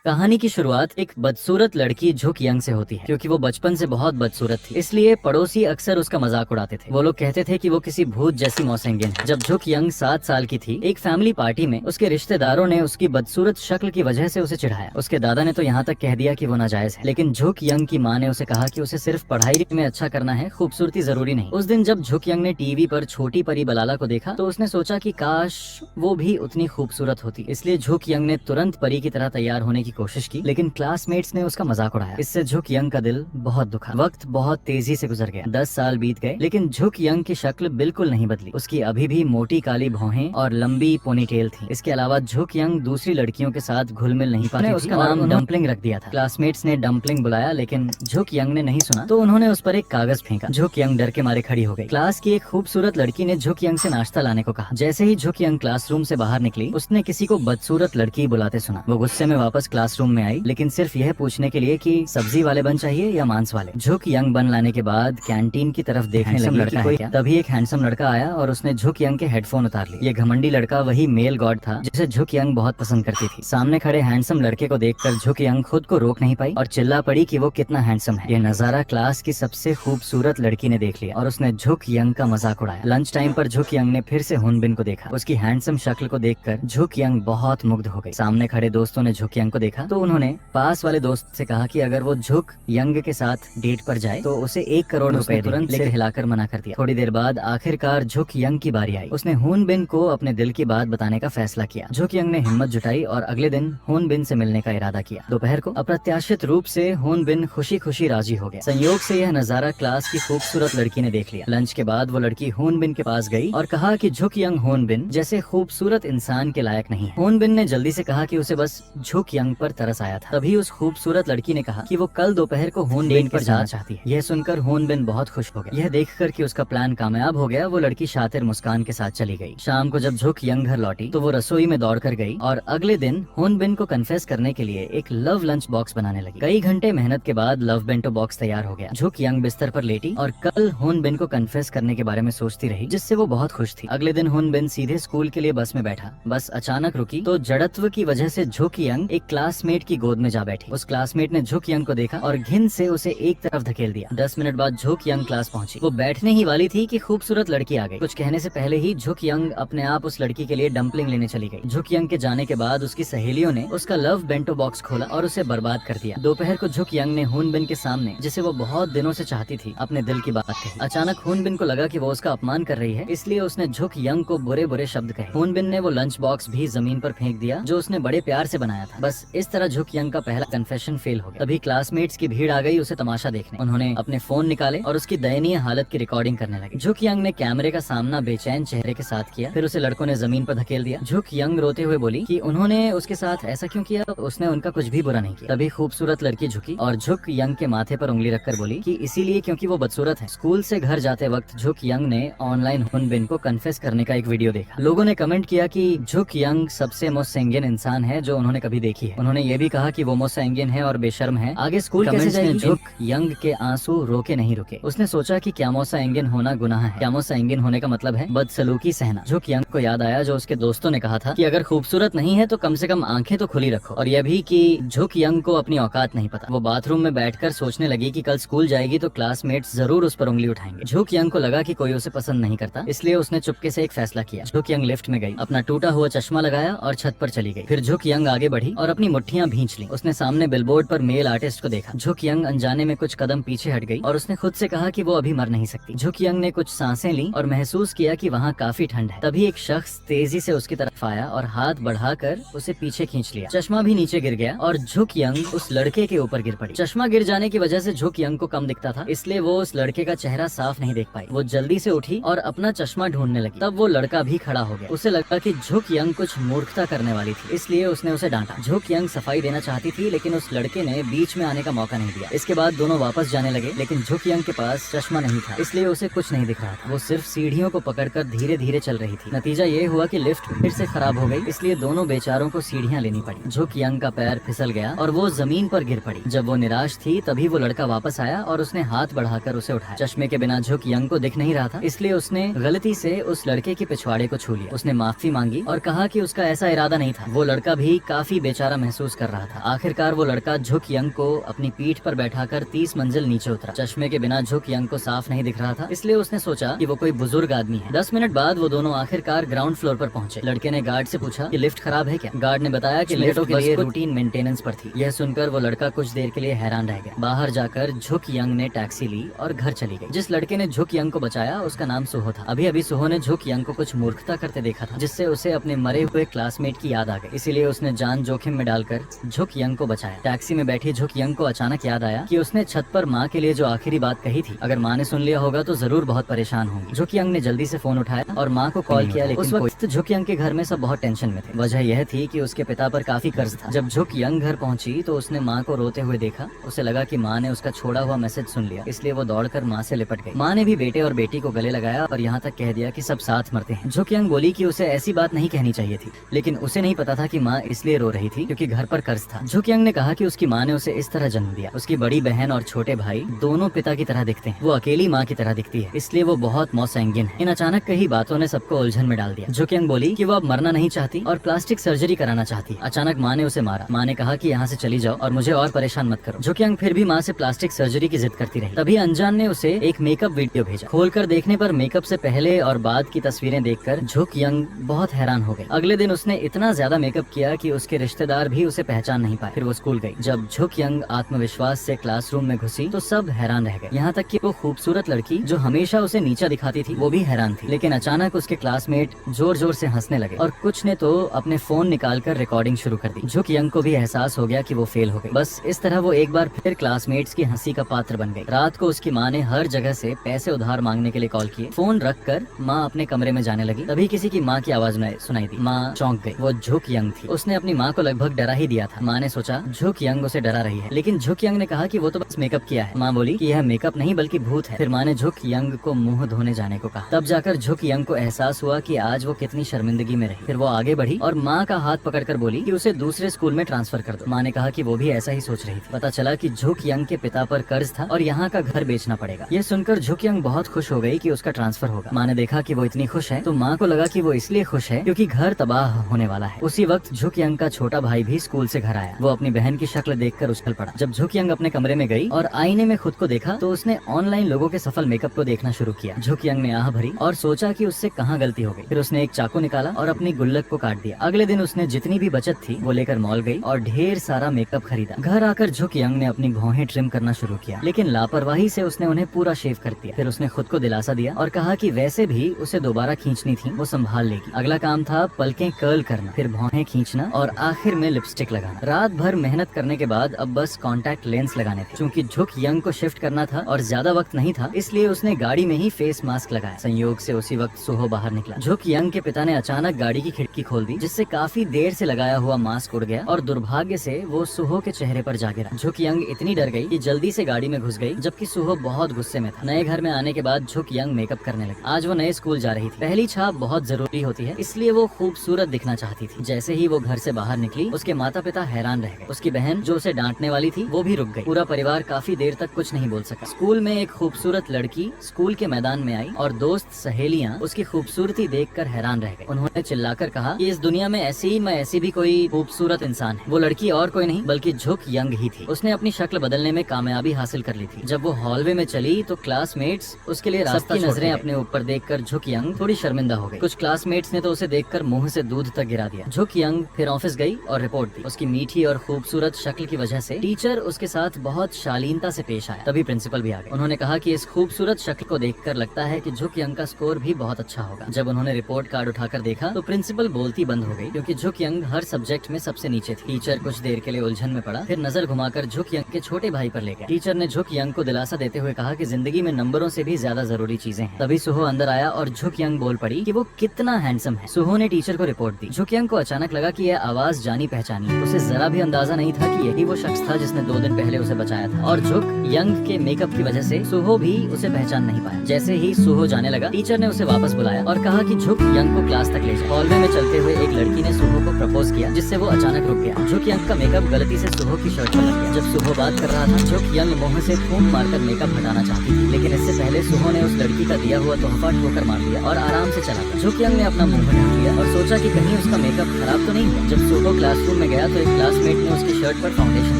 कहानी की शुरुआत एक बदसूरत लड़की झुक यंग से होती है। क्योंकि वो बचपन से बहुत बदसूरत थी, इसलिए पड़ोसी अक्सर उसका मजाक उड़ाते थे। वो लोग कहते थे कि वो किसी भूत जैसी मौसेंगिन है। जब झुक यंग 7 साल की थी, एक फैमिली पार्टी में उसके रिश्तेदारों ने उसकी बदसूरत शक्ल की वजह से उसे चिढ़ाया। उसके दादा ने तो यहाँ तक कह दिया कि वो नाजायज है, लेकिन झुक यंग की माँ ने उसे कहा कि उसे सिर्फ पढ़ाई में अच्छा करना है, खूबसूरती जरूरी नहीं। उस दिन जब झुक यंग ने टीवी पर छोटी परी बलाला को देखा तो उसने सोचा कि काश वो भी उतनी खूबसूरत होती। इसलिए झुक यंग ने तुरंत परी की तरह तैयार होने की कोशिश की, लेकिन क्लासमेट्स ने उसका मजाक उड़ाया। इससे झुक यंग का दिल बहुत दुखा। वक्त बहुत तेजी से गुजर गया। 10 साल बीत गए, लेकिन झुक यंग की शक्ल बिल्कुल नहीं बदली। उसकी अभी भी मोटी काली भौहें और लंबी पोनीटेल थी। इसके अलावा झुक यंग दूसरी लड़कियों के साथ घुल मिल नहीं पाती थी। उसका नाम डम्पलिंग रख दिया था। क्लासमेट्स ने डम्पलिंग बुलाया, लेकिन झुक यंग ने नहीं सुना, तो उन्होंने उस पर एक कागज फेंका। झुक यंग डर के मारे खड़ी हो गई। क्लास की एक खूबसूरत लड़की ने झुक यंग से नाश्ता लाने को कहा। जैसे ही झुक यंग क्लासरूम से बाहर निकली, उसने किसी को बदसूरत लड़की बुलाते सुना। वो गुस्से में वापस क्लासरूम में आई, लेकिन सिर्फ यह पूछने के लिए कि सब्जी वाले बन चाहिए या मांस वाले। झुक यंग बन लाने के बाद कैंटीन की तरफ देखने लगी कि कोई तभी एक हैंडसम लड़का आया और उसने झुक यंग के हेडफोन उतार लिए। ये घमंडी लड़का वही मेल गॉड था जिसे झुक यंग बहुत पसंद करती थी। सामने खड़े हैंडसम लड़के को देखकर झुक यंग खुद को रोक नहीं पाई और चिल्ला पड़ी कि वो कितना हैंडसम है। ये नजारा क्लास की सबसे खूबसूरत लड़की ने देख लिया और उसने झुक यंग का मजाक उड़ाया। लंच टाइम पर झुक यंग ने फिर से हुनबिन को देखा। उसकी हैंडसम शक्ल को देखकर झुक यंग बहुत मुग्ध हो गई। सामने खड़े दोस्तों ने झुक यंग को देखा तो उन्होंने पास वाले दोस्त से कहा कि अगर वो झुक यंग के साथ डेट पर जाए तो उसे 1 करोड़ रुपए तुरंत सिर हिलाकर मना कर दिया। थोड़ी देर बाद आखिरकार झुक यंग की बारी आई। उसने हुनबिन को अपने दिल की बात बताने का फैसला किया। झुक यंग ने हिम्मत जुटाई और अगले दिन हुनबिन से मिलने का इरादा किया। दोपहर को अप्रत्याशित रूप से हुनबिन खुशी खुशी राजी हो गया। संयोग से यह नजारा क्लास की खूबसूरत लड़की ने देख लिया। लंच के बाद वो लड़की हुनबिन के पास गई और कहा कि झुक यंग हुनबिन जैसे खूबसूरत इंसान के लायक नहीं है। हुनबिन ने जल्दी से कहा कि उसे बस झुक यंग पर तरस आया था। तभी उस खूबसूरत लड़की ने कहा कि वो कल दोपहर को हुनबिन पर जाना चाहती है। यह सुनकर हुनबिन बहुत खुश हो गया। यह देखकर कि उसका प्लान कामयाब हो गया, वो लड़की शातिर मुस्कान के साथ चली गई। शाम को जब झुक यंग घर लौटी तो वो रसोई में दौड़ कर गई और अगले दिन हुनबिन को कन्फेस करने के लिए एक लव लंच बॉक्स बनाने लगी। कई घंटे मेहनत के बाद लव बेंटो बॉक्स तैयार हो गया। झुक यंग बिस्तर पर लेटी और कल हुनबिन को कन्फेस करने के बारे में सोचती रही, जिससे वो बहुत खुश थी। अगले दिन हुनबिन सीधे स्कूल के लिए बस में बैठा। बस अचानक रुकी तो जड़त्व की वजह से झुक यंग एक क्लासमेट की गोद में जा बैठी। उस क्लासमेट ने झुक यंग को देखा और घिन से उसे एक तरफ धकेल दिया। 10 मिनट बाद झुक यंग क्लास पहुंची। वो बैठने ही वाली थी कि खूबसूरत लड़की आ गई। कुछ कहने से पहले ही झुक यंग अपने आप उस लड़की के लिए डम्पलिंग लेने चली गई। झुक यंग के जाने के बाद उसकी सहेलियों ने उसका लव बेंटो बॉक्स खोला और उसे बर्बाद कर दिया। दोपहर को झुक यंग ने हुनबिन के सामने, जिसे वो बहुत दिनों से चाहती थी, अपने दिल की बात कही। अचानक हुनबिन को लगा कि वो उसका अपमान कर रही है, इसलिए उसने झुक यंग को बुरे बुरे शब्द कहे। हुनबिन ने वो लंच बॉक्स भी जमीन पर फेंक दिया जो उसने बड़े प्यार से बनाया था। बस इस तरह झुक यंग का पहला कन्फेशन फेल हो गया। तभी क्लासमेट्स की भीड़ आ गई उसे तमाशा देखने। उन्होंने अपने फोन निकाले और उसकी दयनीय हालत की रिकॉर्डिंग करने लगे। झुक यंग ने कैमरे का सामना बेचैन चेहरे के साथ किया। फिर उसे लड़कों ने जमीन पर धकेल दिया। झुक यंग रोते हुए बोली कि उन्होंने उसके साथ ऐसा क्यों किया, उसने उनका कुछ भी बुरा नहीं किया। तभी खूबसूरत लड़की झुकी और झुक यंग के माथे पर उंगली रखकर बोली कि इसीलिए क्योंकि वो बदसूरत है। स्कूल से घर जाते वक्त झुक यंग ने ऑनलाइन हुनबिन को कन्फेस करने का एक वीडियो देखा। लोगों ने कमेंट किया कि झुक यंग सबसे मोसेंगिन इंसान है जो उन्होंने कभी देखी है। उन्होंने ये भी कहा कि वो मोसेंगिन है और बेशर्म है। आगे स्कूल कैसे जाएगी। झुक यंग के आंसू रोके नहीं रुके। उसने सोचा कि क्या मोसेंगिन होना गुनाह है। क्या मोसेंगिन होने का मतलब है बदसलूकी सहना। झुक यंग को याद आया जो उसके दोस्तों ने कहा था कि अगर खूबसूरत नहीं है तो कम से कम आंखें तो खुली रखो, और यह भी कि झुक यंग को अपनी औकात नहीं पता। वो बाथरूम में बैठकर सोचने लगी कि कल स्कूल जाएगी तो क्लासमेट्स जरूर उस पर उंगली उठाएंगे। झुक यंग को लगा कि कोई उसे पसंद नहीं करता, इसलिए उसने चुपके से एक फैसला किया। झुक यंग लिफ्ट में गई, अपना टूटा हुआ चश्मा लगाया और छत पर चली गई। फिर झुक यंग आगे बढ़ी और अपनी मुट्ठियां भींच ली। उसने सामने बिलबोर्ड पर मेल आर्टिस्ट को देखा। झुक यंग अनजाने में कुछ कदम पीछे हट गई और उसने खुद से कहा कि वो अभी मर नहीं सकती। झुक यंग ने कुछ सांसें ली और महसूस किया कि वहाँ काफी ठंड है। तभी एक शख्स तेजी से उसकी तरफ आया और हाथ बढ़ाकर उसे पीछे खींच लिया। चश्मा भी नीचे गिर गया और झुक यंग उस लड़के के ऊपर गिर पड़ी। चश्मा गिर जाने की वजह से झुक यंग को कम दिखता था, इसलिए वो उस लड़के का चेहरा साफ नहीं देख पाई। वो जल्दी से उठी और अपना चश्मा ढूंढने लगी। तब वो लड़का भी खड़ा हो गया। उसे लगा कि झुक यंग कुछ मूर्खता करने वाली थी, इसलिए उसने उसे डांटा। झुक यंग सफाई देना चाहती थी, लेकिन उस लड़के ने बीच में आने का मौका नहीं दिया। इसके बाद दोनों वापस जाने लगे, लेकिन झुक यंग के पास चश्मा नहीं था, इसलिए उसे कुछ नहीं दिख रहा था। वो सिर्फ सीढ़ियों को पकड़कर धीरे धीरे चल रही थी। नतीजा ये हुआ कि लिफ्ट फिर से खराब हो गई, इसलिए दोनों बेचारों को सीढ़ियां लेनी पड़ी। झुक यंग का पैर फिसल गया और वो जमीन पर गिर पड़ी। जब वो निराश थी तभी वो लड़का वापस आया और उसने हाथ बढ़ाकर उसे उठाया। चश्मे के बिना झुक यंग को दिख नहीं रहा था, इसलिए उसने गलती से उस लड़के के पिछवाड़े को छू लिया। उसने माफी मांगी और कहा कि उसका ऐसा इरादा नहीं था। वो लड़का भी काफी बेचारा महसूस कर रहा था। आखिरकार वो लड़का झुक यंग को अपनी पीठ पर बैठाकर 30 मंजिल नीचे उतरा। चश्मे के बिना झुक यंग को साफ नहीं दिख रहा था, इसलिए उसने सोचा कि वो कोई बुजुर्ग आदमी है। 10 मिनट बाद वो दोनों आखिरकार ग्राउंड फ्लोर पर पहुंचे। लड़के ने गार्ड से पूछा कि लिफ्ट खराब है क्या। गार्ड ने बताया कि लिफ्ट के लिए रूटीन मेंटेनेंस पर थी। यह सुनकर वो लड़का कुछ देर के लिए हैरान रह गया। बाहर जाकर झुक यंग ने टैक्सी ली और घर चली गई। जिस लड़के ने झुक यंग को बचाया उसका नाम सुहो था। अभी अभी सुहो ने झुक यंग को कुछ मूर्खता करते देखा था, जिससे उसे अपने मरे हुए क्लासमेट की याद आ गई। इसीलिए उसने जान जोखिम में डालकर झुक यंग को बचाया। टैक्सी में बैठी झुक यंग को अचानक याद आया कि उसने छत पर माँ के लिए जो आखिरी बात कही थी, अगर माँ ने सुन लिया होगा तो जरूर बहुत परेशान होंगी। झुक यंग ने जल्दी से फोन उठाया और माँ को कॉल किया, लेकिन उस वक्त झुक यंग के घर में सब बहुत टेंशन में थे। वजह यह थी कि उसके पिता पर काफी कर्ज था। जब झुक यंग घर पहुंची तो उसने माँ को रोते हुए देखा। उसे लगा कि माँ ने उसका छोड़ा हुआ मैसेज सुन लिया, इसलिए वो दौड़कर माँ से लिपट गई। माँ ने भी बेटे और बेटी को गले लगाया और यहाँ तक कह दिया कि सब साथ मरते हैं। झुक यंग बोली कि उसे ऐसी बात नहीं कहनी चाहिए थी, लेकिन उसे नहीं पता था कि माँ इसलिए रो रही थी क्योंकि घर पर कर्ज था। झुक यंग ने कहा कि उसकी माँ ने उसे इस तरह जन्म दिया। उसकी बड़ी बहन और छोटे भाई दोनों पिता की तरह दिखते हैं, वो अकेली माँ की तरह दिखती है, इसलिए वो बहुत मौसंगीन है। इन अचानक कही बातों ने सबको उलझन में डाल दिया। झुक यंग बोली कि वो अब मरना नहीं चाहती और प्लास्टिक सर्जरी कराना चाहती। अचानक माँ ने उसे मारा। माँ ने कहा कि यहाँ से चली जाओ और मुझे और परेशान मत करो। झुक यंग फिर भी माँ से प्लास्टिक सर्जरी की जिद करती रही। तभी अनजान ने उसे एक मेकअप वीडियो भेजा। खोलकर देखने पर मेकअप से पहले और बाद की तस्वीरें देखकर झुक यंग बहुत हैरान हो गई। अगले दिन उसने इतना ज्यादा मेकअप किया कि उसके रिश्तेदार भी उसे पहचान नहीं पाए। फिर वो स्कूल गई। जब झुक यंग आत्मविश्वास से क्लासरूम में घुसी तो सब हैरान रह गए, यहाँ तक कि वो खूबसूरत लड़की जो हमेशा उसे नीचा दिखाती थी वो भी हैरान थी। लेकिन अचानक उसके क्लासमेट जोर जोर से हंसने लगे और कुछ ने तो अपने फोन निकालकर रिकॉर्डिंग शुरू कर दी। झुक यंग को भी एहसास हो गया कि वो फेल हो गई। बस इस तरह वो एक बार फिर क्लासमेट्स की हंसी का पात्र बन गई। रात को उसकी माँ ने हर जगह से पैसे उधार मांगने के लिए कॉल किए। फोन रखकर माँ अपने कमरे में जाने लगी। तभी किसी की माँ की आवाज सुनाई दी। माँ चौंक गई। वो झुक यंग थी। उसने अपनी माँ को लगभग डरा ही दिया था। माँ ने सोचा झुक यंग उसे डरा रही है, लेकिन झुक यंग ने कहा कि वो तो बस मेकअप किया है। माँ बोली कि यह मेकअप नहीं बल्कि भूत है। फिर माँ ने झुक यंग को मुंह धोने जाने को कहा। तब जाकर झुक यंग को एहसास हुआ कि आज वो कितनी शर्मिंदगी में रही। फिर वो आगे बढ़ी और माँ का हाथ पकड़कर बोली कि उसे दूसरे स्कूल में ट्रांसफर कर दो। माँ ने कहा कि वो भी ऐसा ही सोच रही थी। पता चला कि झुक यंग के पिता पर कर्ज था और यहाँ का घर बेचना पड़ेगा। ये सुनकर झुक यंग बहुत खुश हो गई कि उसका ट्रांसफर होगा। माँ ने देखा कि वो इतनी खुश है तो माँ को लगा कि वो इसलिए खुश है क्योंकि घर तबाह होने वाला है। उसी वक्त झुक यंग का छोटा भाई भी स्कूल से घर आया। वो अपनी बहन की शक्ल देखकर उछल पड़ा। जब झुक यंग अपने कमरे में गई और आईने में खुद को देखा तो उसने ऑनलाइन लोगों के सफल मेकअप को देखना शुरू किया। झुक यंग ने आह भरी और सोचा कि उससे कहाँ गलती हो गई। फिर उसने एक चाकू निकाला और अपनी गुल्लक को काट दिया। अगले दिन उसने जितनी भी बचत थी वो लेकर मॉल गई और ढेर सारा मेकअप खरीदा। घर आकर झुक यंग ने अपनी भौहें ट्रिम करना शुरू किया, लेकिन लापरवाही से उसने उन्हें पूरा शेव कर दिया। फिर उसने खुद को दिलासा दिया और कहा कि वैसे भी उसे दोबारा खींचनी थी, वो संभाल लेगी। अगला काम था पलकें कर्ल करना, फिर भौहें खींचना और आखिर में लिपस्टिक लगाना। रात भर मेहनत करने के बाद अब बस कॉन्टैक्ट लेंस लगाने थे। चूंकि झुक यंग को शिफ्ट करना था और ज्यादा वक्त नहीं था, इसलिए उसने गाड़ी में ही फेस मास्क लगाया। संयोग से उसी वक्त सुहो बाहर निकला। झुक यंग के पिता ने अचानक गाड़ी की खिड़की खोल दी, जिससे काफी देर से लगाया हुआ मास्क उड़ गया और दुर्भाग्य से वो सुहो के चेहरे पर जा गिरा। झुक यंग इतनी डर गई कि जल्दी से गाड़ी में घुस गई, जबकि सुहो बहुत गुस्से में था। नए घर में आने के बाद झुक यंग मेकअप करने लगी। आज वो नए स्कूल जा रही थी। पहली छाप बहुत जरूरी होती है, इसलिए वो खूबसूरत दिखना चाहती थी। जैसे ही वो घर से बाहर निकली उसके माता पिता हैरान रह गए। उसकी बहन जो उसे डांटने वाली थी वो भी रुक गई। पूरा परिवार काफी देर तक कुछ नहीं बोल सका। स्कूल में एक खूबसूरत लड़की स्कूल के मैदान में आई और दोस्त सहेलियां उसकी खूबसूरती देखकर हैरान रह गए। उन्होंने चिल्लाकर कहा कि इस दुनिया में ऐसी भी कोई खूबसूरत इंसान है। वो लड़की और कोई नहीं बल्कि झुक यंग ही थी। उसने अपनी शक्ल बदलने में कामयाबी हासिल कर ली थी। जब वो हॉलवे में चली तो क्लासमेट्स उसके लिए रास्ता की नजरें अपने ऊपर देखकर झुक यंग थोड़ी शर्मिंदा हो गई। कुछ क्लासमेट्स ने तो उसे देखकर मुंह से दूध तक गिरा दिया। झुक यंग फिर ऑफिस गई और रिपोर्ट दी। उसकी मीठी और खूबसूरत शक्ल की वजह से टीचर उसके साथ बहुत शालीनता से पेश आया। तभी प्रिंसिपल भी आ गए। उन्होंने कहा कि इस खूबसूरत शक्ल को देखकर लगता है कि झुक यंग का स्कोर भी बहुत अच्छा होगा। जब उन्होंने रिपोर्ट कार्ड उठाकर देखा तो प्रिंसिपल बोलती बंद हो गई, क्योंकि झुक यंग हर सब्जेक्ट में सबसे नीचे थी। टीचर कुछ देर के लिए उलझन में पड़ा, फिर नजर घुमाकर झुक यंग के छोटे भाई पर ले गया। टीचर ने झुक यंग को दिलासा देते हुए कहा कि जिंदगी में नंबरों से भी ज्यादा जरूरी चीजें हैं। तभी सुहो अंदर आया और झुक यंग बोल पड़ी कि वो कितना हैंडसम है। सुहो ने टीचर को रिपोर्ट दी। झुक यंग को अचानक लगा कि यह आवाज जानी पहचानी। उसे जरा भी अंदाजा नहीं था कि यही वो शख्स था जिसने 2 दिन पहले उसे बचाया था। और झुक यंग के मेकअप की वजह से सुहो भी उसे पहचान नहीं पाया। जैसे ही सुहो जाने लगा, टीचर ने उसे वापस बुलाया और कहा कि झुक यंग को क्लास तक ले जाए। हॉलवे में चलते हुए एक लड़की ने सुहो को प्रपोज किया, जिससे वो अचानक रुक गया। झुक यंग का मेकअप गलती से सुहो की शर्ट पर लग गया। जब सुहो बात कर रहा था, झुक यंग मुंह से फूंक मारकर मेकअप हटाना चाहती थी, लेकिन इससे पहले सुहो ने उस लड़की का दिया हुआ तोहफा ठोकर मार दिया और आराम से चला गया। झुक यंग ने अपना मुंह ढक लिया और सोचा कि कहीं उसका मेकअप खराब तो नहीं हुआ। जब सुहो क्लासरूम में गया तो एक क्लासमेट ने उसकी शर्ट पर फाउंडेशन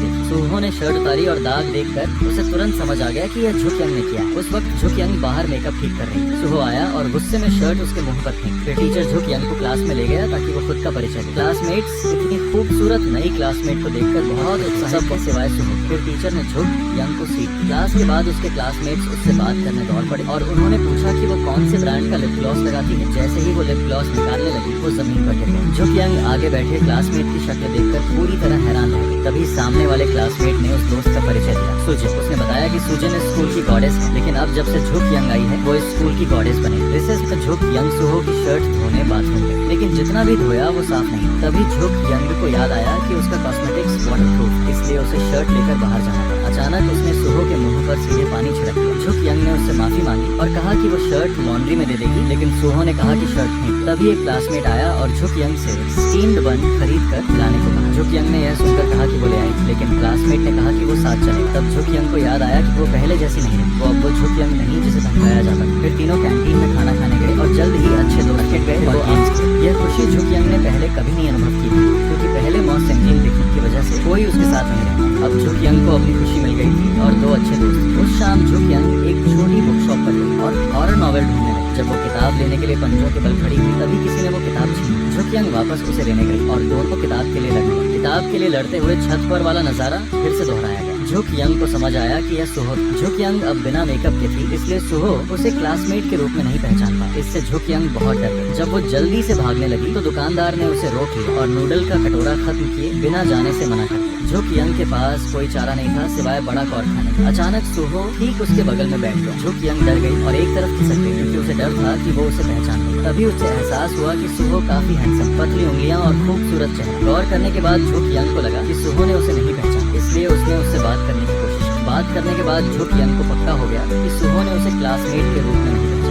देखी। सुहो ने शर्ट उतारी और दाग देखकर उसे तुरंत समझ आ गया कि यह झुक यंग ने किया। उस वक्त झुक यंग बाहर मेकअप ठीक कर रही थी। सुहो आया और गुस्से में शर्ट उसके मुंह पर फेंक। फिर टीचर झुक यंग को क्लास में ले गया ताकि वो खुद का परिचय दे। क्लासमेट्स इतनी खूबसूरत नई क्लासमेट को देखकर बहुत उत्साह, सबके सिवाय सुहो। फिर टीचर ने झुक यंग को सीट। क्लास के बाद उसके क्लासमेट्स उससे बात करने दौड़ पड़े और उन्होंने पूछा कि वो कौन से ब्रांड का लिप ग्लॉस लगाती है। जैसे ही वो लिप ग्लॉस निकालने लगी वो जमीन पर गिर गई। झुक यंग आगे बैठे क्लासमेट की शक्ल देखकर पूरी तरह हैरान रह गई। तभी सामने वाले क्लासमेट ने उस दोस्त का परिचय दिया, सुजन। उसने बताया कि सुजन स्कूल की गॉडेस है, लेकिन अब जब से झुक यंग आई है वो स्कूल की गॉडेस बनी। रिसेस में झुक यंग सुहो की शर्ट धोने बाथरूम गई, लेकिन जितना भी धोया वो साफ नहीं। तभी झुक यंग को याद आया कि उसका कॉस्मेटिक्स वाटरप्रूफ, इसलिए उसे शर्ट लेकर बाहर जाना पड़ा। अचानक उसने सुहो के मुंह पर सीधे पानी छिड़क दिया। झुक यंग ने उससे माफी मांगी और कहा कि वो शर्ट लॉन्ड्री में दे देगी, लेकिन सुहो ने कहा कि शर्ट नहीं। तभी एक क्लासमेट आया और झुक यंग से स्टीम्ड बन खरीद कर लाने को कहा। झुक यंग ने यह सुनकर कहा कि वो ले आई, लेकिन क्लासमेट ने कहा कि वो साथ चले। तब झुक यंग को याद आया कि वो पहले जैसी नहीं है, वो अब वो झुक यंग नहीं जिसे धमकाया जाता। फिर तीनों कैंटीन में खाना खाने गए और जल्द ही अच्छे दोस्त गए और गेम्स खेले। यह खुशी झुक यंग ने पहले कभी नहीं अनुभव की थी, क्योंकि पहले मौत संगीन दिखने की वजह से कोई उसके साथ नहीं रहा। अब झुक यंग को अपनी खुशी मिल गई थी और दो अच्छे दोस्त। उस शाम झुक यंग एक छोटी बुक शॉप पर गई और हॉरर नॉवेल ढूंढने लगी। जब वो किताब लेने के लिए पंजों के बल खड़ी हुई तभी किसी ने वो किताब छीनी। झुक यंग वापस उसे लेने गई और दोनों किताब के लिए लड़ गए। किताब के लिए लड़ते हुए छत पर वाला नजारा फिर से दोहराया गया। झुक यंग को समझ आया कि यह सुहो था। झुक यंग अब बिना मेकअप के थी, इसलिए सुहो उसे क्लासमेट के रूप में नहीं पहचान पाया। इससे झुक यंग बहुत डर गई। जब वो जल्दी से भागने लगी तो दुकानदार ने उसे रोक लिया और नूडल का कटोरा खत्म किए बिना जाने से मना कर दिया। झुक यंग के पास कोई चारा नहीं था सिवाय बड़ा कौर खाने का। अचानक सुहो ठीक उसके बगल में बैठ गया। झुक यंग डर गई और एक तरफ खिसक गई, क्योंकि उसे डर था कि वो उसे पहचान नहीं। तभी उसे एहसास हुआ कि सुहो काफी हैंडसम, पतली उंगलियां और खूबसूरत चेहरा। गौर करने के बाद झुक यंग को लगा कि सुहो ने उसे नहीं पहचाना, इसलिए उसने उससे बात करने की कोशिश की। बात करने के बाद झुक यंग को पक्का हो गया कि सुहो ने उसे क्लासमेट के रूप में नहीं पहचाना।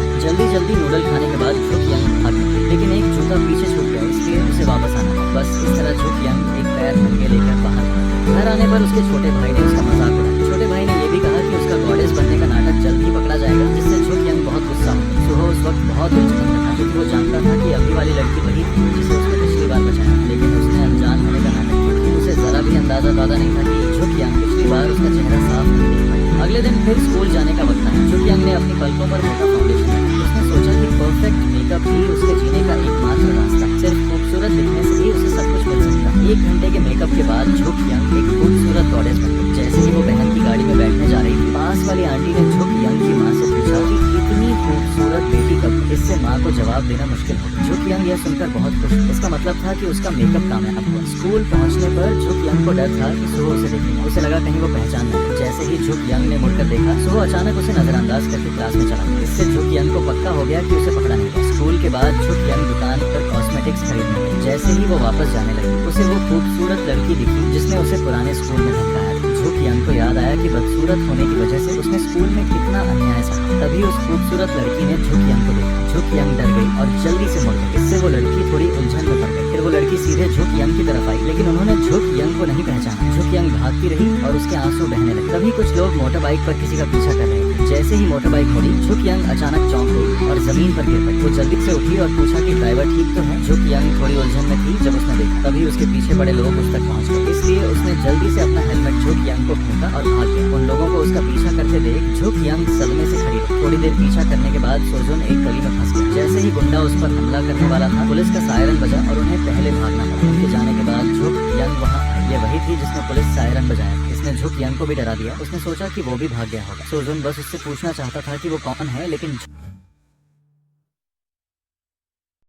जल्दी नूडल खाने के बाद झुक यंग भाग निकली, लेकिन एक जूता पीछे छूट गया, इसलिए उसे वापस आना था। बस इस तरह झुक यंग एक पैर नंगे लेकर बाहर भागी। घर आने पर उसके छोटे भाई ने उसका मजाक उड़ाया। छोटे भाई ने ये भी कहा कि उसका गॉडेस बनने का नाटक जल्द ही पकड़ा जाएगा, जिससे झुक यंग बहुत गुस्सा हुआ। सुहो उस वक्त बहुत उलझन में था, क्योंकि वो जानता था कि अभी वाली लड़की वही थी जिसे उसने पिछली बार बचाया, लेकिन उसने अनजान होने का नाटक किया। उसे जरा भी अंदाजा पैदा नहीं था कि झुक यंग पिछली बार उसका चेहरा साफ नहीं देख पाई। अगले दिन फिर स्कूल जाने का वक्त आया। झुक यंग ने अपनी पलकों पर मोटा फाउंडेशन लगाया। उसने सोचा कि परफेक्ट मेकअप ही उसके जीने का एकमात्र रास्ता। सिर्फ खूबसूरत दिखने से ही उसे सब कुछ मिल सकता। 1 घंटे के मेकअप के बाद झुक यंग एक खूबसूरत गॉडेस बन गई। जैसे ही वो बहन की गाड़ी में बैठने जा रही थी, पास वाली आंटी ने झुक यंग की माँ से पूछा कि इतनी खूबसूरत बेटी कब? इससे माँ को जवाब देना मुश्किल हो। झुक यंग यह सुनकर बहुत खुश। इसका मतलब था कि उसका मेकअप कामयाब हुआ। स्कूल पहुँचने पर झुक यंग को डर था कि सुहो उसे देखेगी। उसे लगा कहीं वो पहचान न ले। जैसे ही झुक यंग ने मुड़कर देखा, सुहो अचानक उसे नजरअंदाज करके क्लास में चला गया। इससे झुक यंग को पक्का हो गया कि उसे पकड़ा नहीं गया। स्कूल के बाद झुक यंग दुकान पर कॉस्मेटिक्स खरीदने गई। जैसे ही वो वापस जाने लगी, उसे वो खूबसूरत लड़की दिखी जिसने उसे पुराने स्कूल में धमकाया था। झुक यंग को याद आया कि बदसूरत होने की वजह से उसने स्कूल में कितना अन्याय सहा। तभी उस खूबसूरत लड़की ने झुक यंग को देखा। झुक यंग डर गई और जल्दी से मुड़ गई। इससे वो लड़की थोड़ी उलझन में पड़ गई। फिर वो लड़की सीधे झुक यंग की तरफ आई, लेकिन उन्होंने झुक यंग को नहीं पहचाना। झुक यंग भागती रही और उसके आंसू बहने लगे। तभी कुछ लोग मोटर बाइक पर किसी का पीछा कर रहे थे। जैसे ही मोटर बाइक मुड़ी, झुक यंग अचानक चौंक गई और जमीन पर गिर पड़ी। वो जल्दी से उठी और पूछा कि ड्राइवर ठीक तो है? झुक यंग थोड़ी उलझन में थी जब उसने देखा। तभी उसके पीछे बड़े लोग उस तक पहुंच गए, इसलिए उसने जल्दी से अपना हेलमेट झुक यंग को फेंका और भाग गया। उन लोगों को उसका पीछा करते देख झुक यंग सदमे से खड़ी रही। थोड़ी देर पीछा करने के बाद सुजन एक गली में फंस गया। जैसे ही गुंडा उस पर हमला करने वाला था, पुलिस का सायरन बजा और उन्हें पहले भागना पड़ा। उनके जाने के बाद झुक यंग वहाँ आई। ये वही थी जिसने पुलिस सायरन बजाया था। इसने झुक यंग को भी डरा दिया। उसने सोचा कि वो भी भाग गया होगा। सुजन बस उससे पूछना चाहता था कि वो कौन है, लेकिन